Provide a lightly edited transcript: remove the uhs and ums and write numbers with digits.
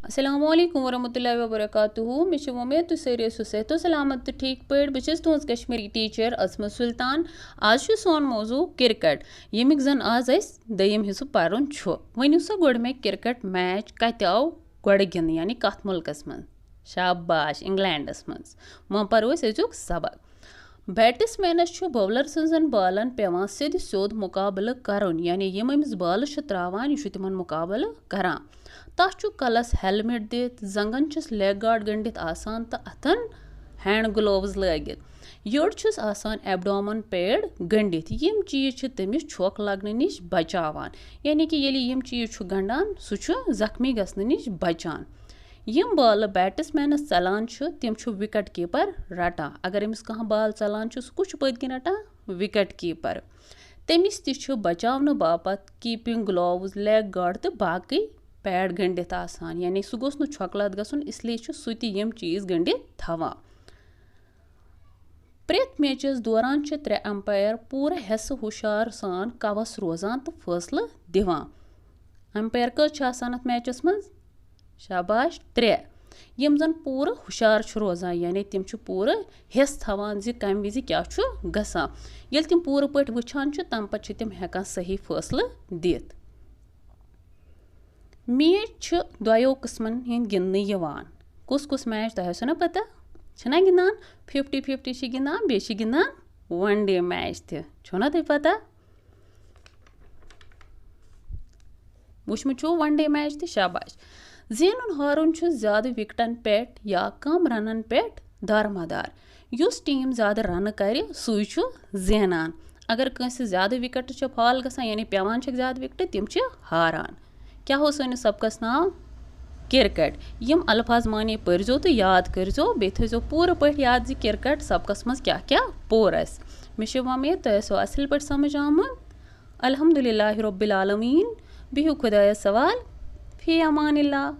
अस्सलामुअलैकुम वरहमतुल्लाहि वबरकातुहू मे उम्मीद तुम सारे सेहत सलामत तो ठीक पे बस तुज कश्मीरी टीचर असमत सुल्तान। आज सोन मौजू क्रिकेट यमिक जन आज दयम हिस्सु पर्न वनु सा गोड़ मे क्रिकेट मैच कत आव गोड़ गिंद यानी कत मुल्कस मं। शाबाश इंग्लैंडस मं वो परो अजुक सबक। बैट्समैनस बॉलर सजन बालन पेवान सिद सोद मुकाबल करन यानी यम अमिस बाल त्रावान यह तिमन मुकाबल करान। तथ कलस हेलमेट दित जंगन छस लेग गार्ड गंडित आसान तो अथन हैंड ग्लोव्स लगित योड़ छुस आसान एब्डोमन पैड गंडित यम चीज तमिस छोक लगने निश बचावान यानी कि येली यम चीज गंडान सह जख्मी गसने निश बचान। यम बाल बैट्समैनस चलान तिम विकेट कीपर रटान अगर अमिस कह बाल चलान सह कुछ पत्किन रटान विकेट कीपर तमिस ति बचावन बापत कीपिंग ग्लोव्स लेग गार्ड तो बाकी पैड गंडित आसान यानी सह गोस छकलत गसन इसलिए सह यम चीज गंडित थवान। प्रेत मैचस दौरान 3 अंपायर पूरा हेस हुशार सान कवस रोजान तो फैसला दिवान। अंपायर कत मैचस मं शाबाश 3 यम जन पूरा हुशार रोजान यानी तिम पूरा हेस थवान जि कम विज क्या गसान ये तिम पूरा पट वुचान तम पे तिम हेकान सही फैसला दित। मैच दोयो किस्मन हिंद गिंदने यवान कुस कुस मैच तह ना पता छना गिंदान 50-50 गिंदान बे गिंदान वनडे मैच तुना तुम पता वुचमुत वनडे मैच शाबाश। जेनुन हारुन ज्यादा विकेटन पे या कम रनन पे दारमदार युस टीम ज्यादा रन कर सुई जेनान अगर कंस ज्यादा विकेट फॉल गसान यानी पेवान ज्यादा विकेट तिम हारान। क्या हो सानिस सबकस नाव क्रिकेट यम अल्फाज माने पर्जो तो याद करजो बे थो पूरा पे याद जि क्रिकेट सबकस मज क्या क्या पोर मे उम्मीद तो असल पे समझ आमुत। अल्हम्दुलिल्लाहि रब्बिल आलमीन बिहु खुदायस सवाल फी अमानिल्लाह।